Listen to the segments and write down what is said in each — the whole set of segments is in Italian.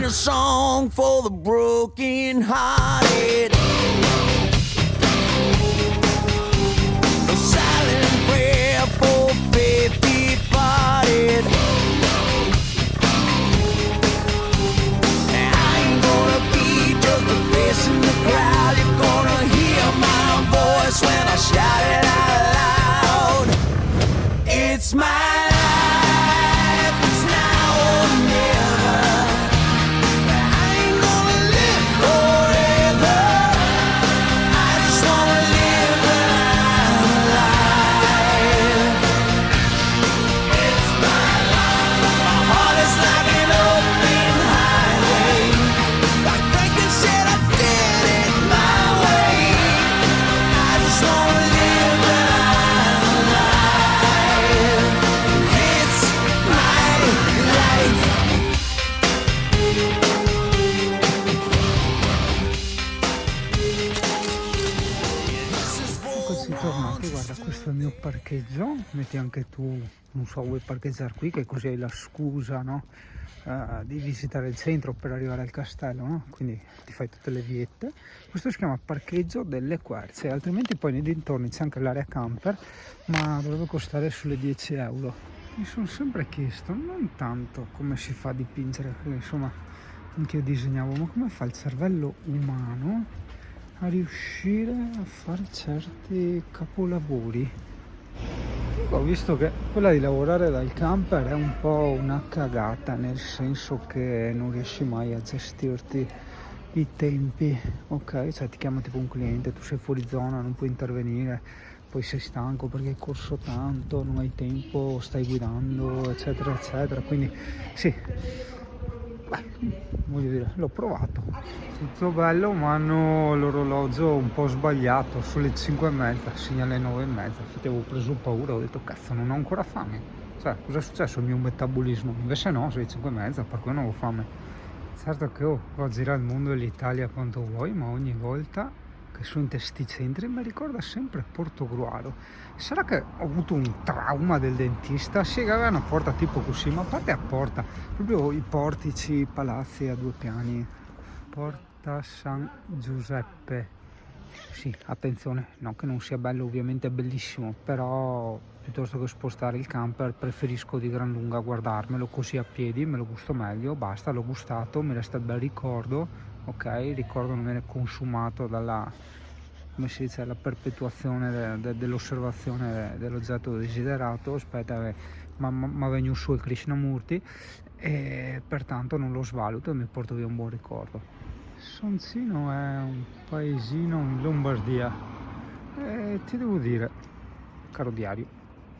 a song for the broken hearted. A silent prayer for faith departed. And I ain't gonna be just a face in the crowd. You're gonna hear my voice when I shout it out loud. It's my life, it's now or never. I ain't gonna live forever. I just wanna live when I'm alive. It's my life. My heart is like an open highway. Like Franklin said, I did it my way. I just wanna live when I'm alive. It's my life. Eccoci tornati, guarda, questo è il mio parcheggio. Metti anche tu, non so, vuoi parcheggiare qui, che così hai la scusa, no? Di visitare il centro per arrivare al castello, no? Quindi ti fai tutte le viette. Questo si chiama parcheggio delle Querce, altrimenti poi nei dintorni c'è anche l'area camper, ma dovrebbe costare sulle 10 euro. Mi sono sempre chiesto, non tanto come si fa a dipingere, perché insomma anche io disegnavo, ma come fa il cervello umano a riuscire a fare certi capolavori? Ho visto che quella di lavorare dal camper è un po' una cagata, nel senso che non riesci mai a gestirti i tempi, ok? Cioè ti chiama tipo un cliente, tu sei fuori zona, non puoi intervenire, poi sei stanco perché hai corso tanto, non hai tempo, stai guidando, eccetera, eccetera. Quindi sì, beh, voglio dire, l'ho provato. Tutto bello, ma hanno l'orologio un po' sbagliato, sulle 5:30, segnale 9:30. Infatti avevo preso paura, ho detto cazzo, non ho ancora fame. Cioè, cosa è successo al mio metabolismo? Invece no, sono le 5:30, per cui non ho fame. Certo che va a girare il mondo e l'Italia quanto vuoi, ma ogni volta che sono in questi centri mi ricorda sempre Portogruaro. Sarà che ho avuto un trauma del dentista? Sì, che aveva una porta tipo così, ma a parte a porta, proprio i portici, i palazzi a 2 piani. Porta San Giuseppe. Sì, attenzione, no che non sia bello, ovviamente è bellissimo, però piuttosto che spostare il camper preferisco di gran lunga guardarmelo così a piedi, me lo gusto meglio, basta, l'ho gustato, mi resta il bel ricordo, ok? Il ricordo non viene consumato dalla, come si dice, la perpetuazione dell'osservazione dell'oggetto desiderato. Aspetta che ma vengo su il Krishnamurti, e pertanto non lo svaluto e mi porto via un buon ricordo. Soncino è un paesino in Lombardia e ti devo dire, caro diario,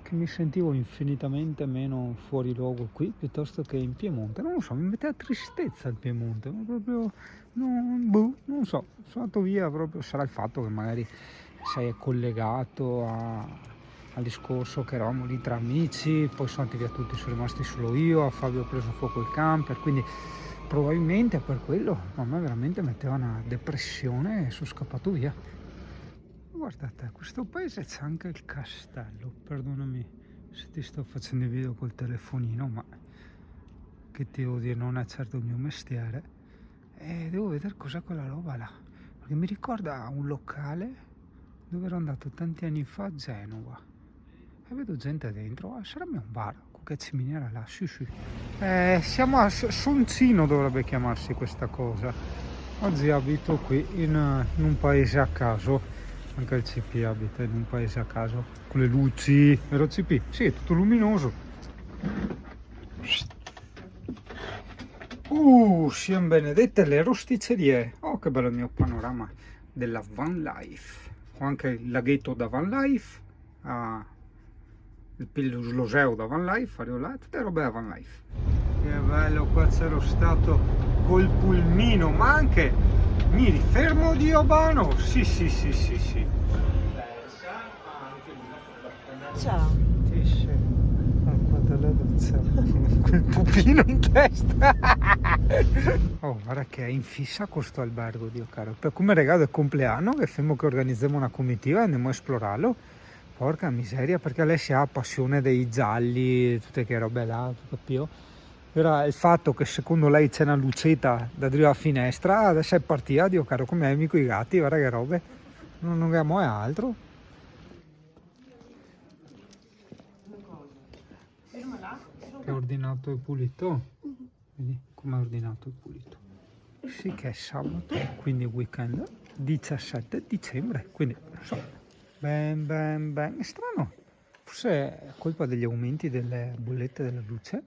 che mi sentivo infinitamente meno fuori luogo qui piuttosto che in Piemonte. Non lo so, mi metteva tristezza il Piemonte, ma proprio non so, sono andato via proprio. Sarà il fatto che magari sei collegato al discorso che eravamo lì tra amici, poi sono andati via tutti, sono rimasti solo io, a Fabio ho preso fuoco il camper, quindi probabilmente per quello a me veramente metteva una depressione e sono scappato via. Guardate, questo paese c'è anche il castello, perdonami se ti sto facendo i video col telefonino, ma che ti devo dire, non è certo il mio mestiere, e devo vedere cos'è quella roba là, perché mi ricorda un locale dove ero andato tanti anni fa a Genova e vedo gente dentro, sarebbe un bar, che ciminiera là, sì. Siamo a Soncino, dovrebbe chiamarsi questa cosa. Oggi abito qui in un paese a caso, anche il CP abita in un paese a caso, con le luci, vero CP? Sì, è tutto luminoso. Siamo benedette le rosticcerie. Oh, che bello il mio panorama della van life. Ho anche il laghetto da van life, il Pilosloseo da van life, tutte robe da van life. Che bello, qua c'ero stato col pulmino, ma anche mi rifermo di Obano. Sì. Ciao. Tisce, acqua dalla doccia, quel pupino in testa. Oh, guarda che è in fissa questo albergo, Dio caro. Per come regalo del compleanno, che fermo che organizziamo una comitiva e andiamo a esplorarlo. Porca miseria, perché lei si ha passione dei gialli, tutte che robe là, tu capito? era il fatto che secondo lei c'è una lucetta da dentro la finestra, adesso è partita, Dio caro, come amico i gatti, guarda che robe, non abbiamo altro. Che è ordinato e pulito, vedi come è ordinato e pulito. Sì che è sabato, quindi weekend 17 dicembre, quindi non so, ben, è strano, forse è colpa degli aumenti delle bollette della luce.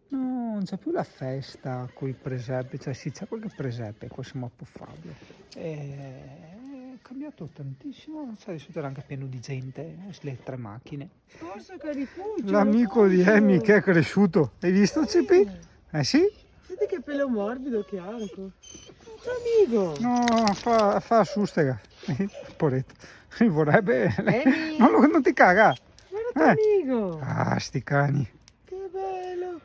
No, non c'è più la festa con i presepi, cioè sì, c'è qualche presepe, qua siamo a Poffabio. È cambiato tantissimo, sai, adesso era anche pieno di gente, le 3 macchine. Forza che rifugio. L'amico di Amy che è cresciuto, hai visto CP? Eh sì? Senti che pelo morbido che ha, ecco. Un tuo amico. No, fa sustega, poretto, vorrebbe, Amy. non ti caga. Guarda tuo amico. Ah, sti cani. Che bello.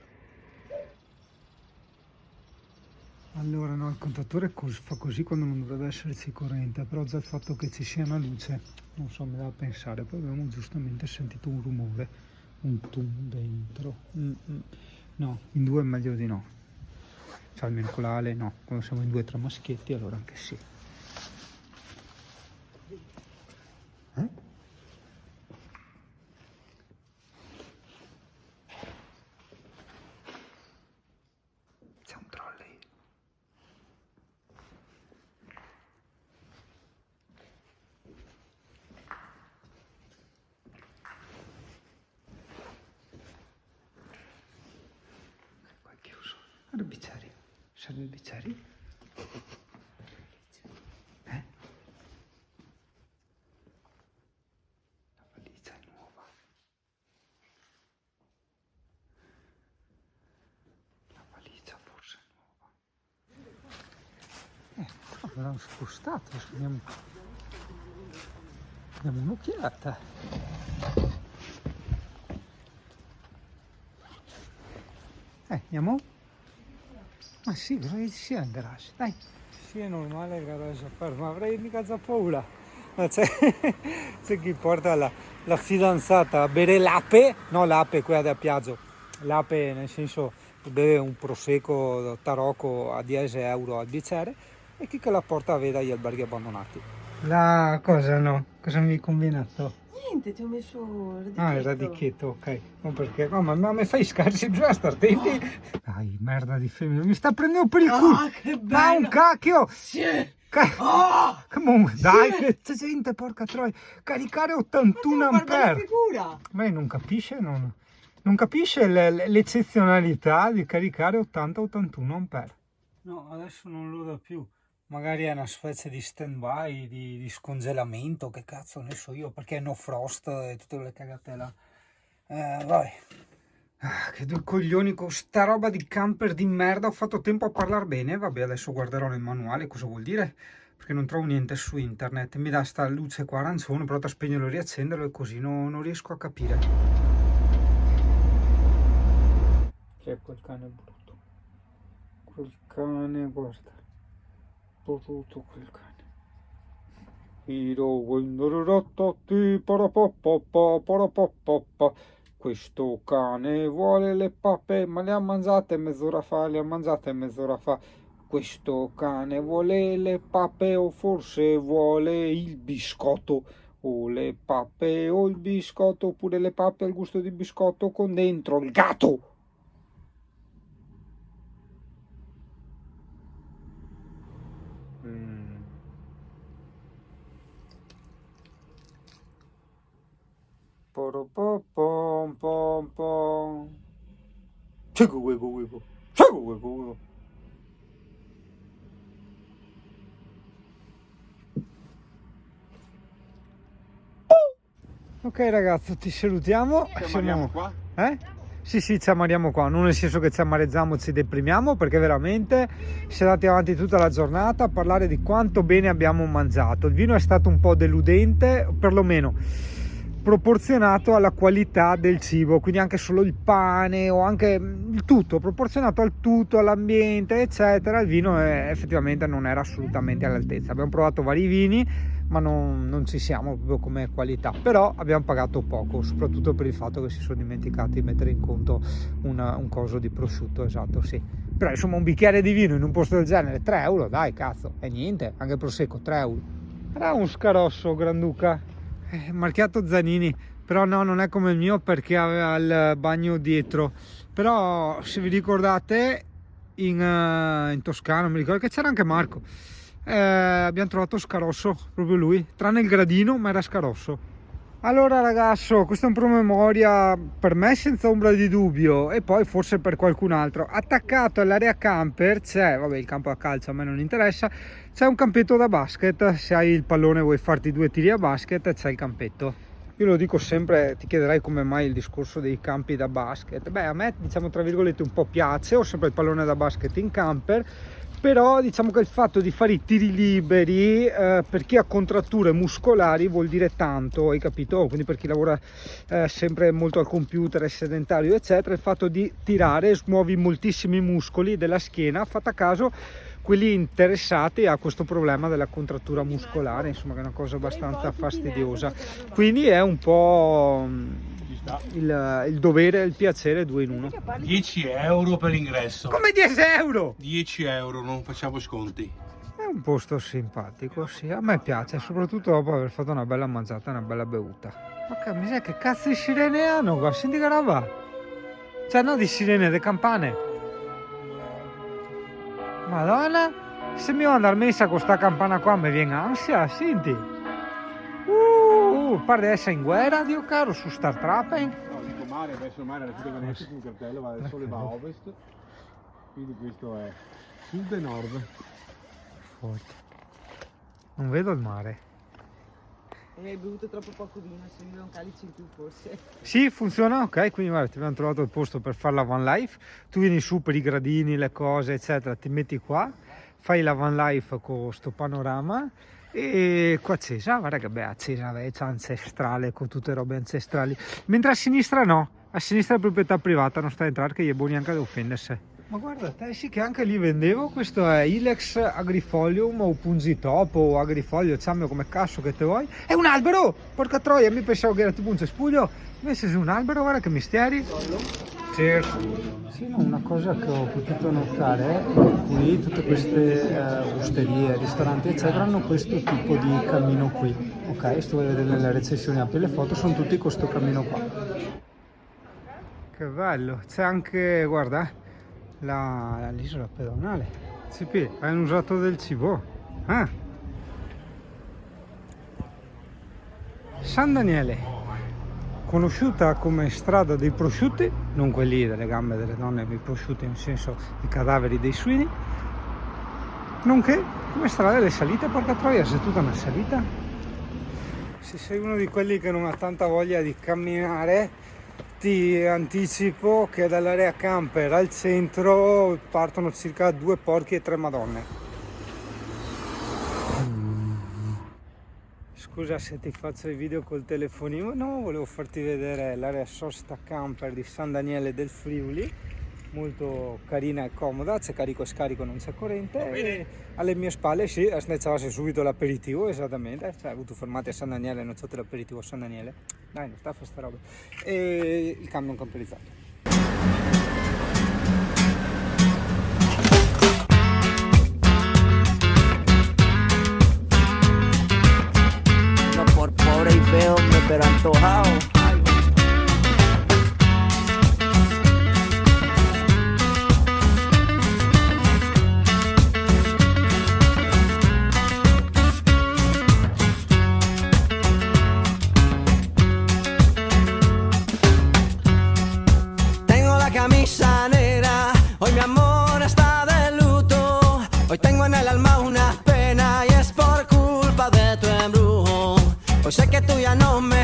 Allora no, il contatore fa così quando non dovrebbe esserci corrente, però già il fatto che ci sia una luce, non so, mi dà a pensare. Poi abbiamo giustamente sentito un rumore, un tum dentro. No, in 2 è meglio di no. Cioè almeno con la Ale no, quando siamo in 2 o 3 maschietti allora anche sì. C'è un trolley. Qua è chiuso. Guarda i bicchieri. Serve i bicchieri? La valigia è nuova. La valigia forse è nuova. Qua l'hanno spostato, adesso diamo un'occhiata. Andiamo? Ma sì, vorrei che sia il garage, dai. Sì, è normale il garage aperto, ma avrei mica già paura. Ma c'è chi porta la fidanzata a bere l'ape, no l'ape quella da Piaggio, l'ape nel senso che beve un prosecco tarocco a 10 euro al bicchiere e chi che la porta a vedere gli alberghi abbandonati. La cosa no? Cosa mi hai combinato? Niente, ti ho messo il radichetto. Ah, il radichetto, ok. Non perché, no, ma mi fai scarsi, bisogna stare attenti. Dai, merda di femmina, mi sta prendendo per il culo. Ah, che bello. Ma un cacchio. Sì. Dai, che c'è gente, porca troia. Caricare 81 Guarda la ampere. figura. Ma lei non capisce, non capisce l'eccezionalità di caricare 80-81 ampere. No, adesso non lo da più. Magari è una specie di stand-by, di scongelamento, che cazzo ne so io, perché è no frost e tutte le cagate là. Vai. Ah, che 2 coglioni con sta roba di camper di merda, ho fatto tempo a parlare bene, vabbè adesso guarderò nel manuale cosa vuol dire, perché non trovo niente su internet, mi dà sta luce qua arancione, però da spegnerlo e riaccenderlo e così non riesco a capire. Che è quel cane brutto? Quel cane, guarda. Brutto quel cane. Questo cane vuole le pappe, ma le ha mangiate mezz'ora fa, Questo cane vuole le pappe o forse vuole il biscotto. O le pappe o il biscotto, oppure le pappe al gusto di biscotto con dentro il gatto. Pom pom pom. Chego huevo. Ok ragazzi, ti salutiamo. Ci ammariamo qua? Sì, ci ammariamo qua, non nel senso che ci amareggiamo, ci deprimiamo, perché veramente siamo andati avanti tutta la giornata a parlare di quanto bene abbiamo mangiato. Il vino è stato un po' deludente, perlomeno proporzionato alla qualità del cibo, quindi anche solo il pane o anche il tutto, proporzionato al tutto, all'ambiente, eccetera. Il vino effettivamente non era assolutamente all'altezza. Abbiamo provato vari vini, ma non ci siamo proprio come qualità, però abbiamo pagato poco, soprattutto per il fatto che si sono dimenticati di mettere in conto un coso di prosciutto, esatto, sì. Però insomma un bicchiere di vino in un posto del genere, 3 euro, dai cazzo, è niente, anche il prosecco 3 euro. Era un scarosso Granduca, marchiato Zanini, però no, non è come il mio perché aveva il bagno dietro. Però se vi ricordate in Toscana, mi ricordo che c'era anche Marco, abbiamo trovato scarosso, proprio lui, tranne il gradino, ma era scarosso. Allora ragazzo, questo è un promemoria per me senza ombra di dubbio, e poi forse per qualcun altro. Attaccato all'area camper c'è, vabbè, il campo da calcio a me non interessa, c'è un campetto da basket. Se hai il pallone e vuoi farti 2 tiri a basket, c'è il campetto. Io lo dico sempre, ti chiederai come mai il discorso dei campi da basket. Beh, a me, diciamo tra virgolette, un po' piace, ho sempre il pallone da basket in camper, però diciamo che il fatto di fare i tiri liberi per chi ha contratture muscolari vuol dire tanto, hai capito? Quindi per chi lavora sempre molto al computer, è sedentario eccetera, il fatto di tirare smuovi moltissimi muscoli della schiena, fatta caso quelli interessati a questo problema della contrattura muscolare, insomma, che è una cosa abbastanza fastidiosa. Quindi è un po' il dovere e il piacere 2 in 1. 10 euro per l'ingresso. Come 10 euro? 10 euro, non facciamo sconti. È un posto simpatico, sì, a me piace, soprattutto dopo aver fatto una bella mangiata e una bella bevuta. Ma miseria, che cazzo di sirene hanno qua? Senti che roba! Cioè, no, di sirene, di campane. Madonna, se mi vado andare messa con sta campana qua mi viene ansia, senti. Pare di essere in guerra, Dio caro, su Star Trapping. No, dico mare, verso il mare, la città Venezia sul cartello, va, il sole va a ovest, quindi questo è sud e nord. Forte. Non vedo il mare. Hai bevuto troppo poco vino, se non un calice in più forse. Sì, funziona, ok, quindi guarda, ti abbiamo trovato il posto per fare la van life. Tu vieni su per i gradini, le cose, eccetera, ti metti qua, fai la van life con sto panorama. E qua accesa, guarda che bella accesa, vecchia, ancestrale, con tutte robe ancestrali. Mentre a sinistra no, a sinistra è proprietà privata, non sta a entrare, che gli è buoni anche ad offendersi. Ma guarda te, sì che anche lì vendevo, questo è Ilex agrifolium o Pungitopo o agrifoglio, ciamio come cazzo che te vuoi. È un albero! Porca troia, mi pensavo che era tipo un cespuglio, invece è un albero, guarda che misteri. Cheers! Sì, no, una cosa che ho potuto notare è che qui tutte queste osterie, ristoranti eccetera hanno questo tipo di cammino qui, ok? Sto a vedere nelle recensioni, apri le foto, sono tutti con questo cammino qua. Che bello, c'è anche, guarda, l'isola pedonale. CP, hanno usato del cibo. San Daniele, conosciuta come strada dei prosciutti, non quelli delle gambe delle donne, ma i prosciutti nel senso i cadaveri dei suini, nonché come strada delle salite. Porca troia, sei tutta una salita. Se sei uno di quelli che non ha tanta voglia di camminare, ti anticipo che dall'area camper al centro partono circa 2 porchi e 3 madonne. Scusa se ti faccio i video col telefonino, no, volevo farti vedere l'area sosta camper di San Daniele del Friuli, molto carina e comoda, c'è carico e scarico, non c'è corrente, e alle mie spalle sì, snecciavasi subito l'aperitivo, esattamente, cioè ho avuto fermati a San Daniele, non c'è l'aperitivo a San Daniele, dai, non sta a fare sta roba, e il camion camperizzato. No por pobre y feo, pero antojado. Tengo la camisa negra, hoy mi amor está de luto. Hoy tengo en el alma una pena y es por culpa de tu embrujo. Hoy sé que tú ya no me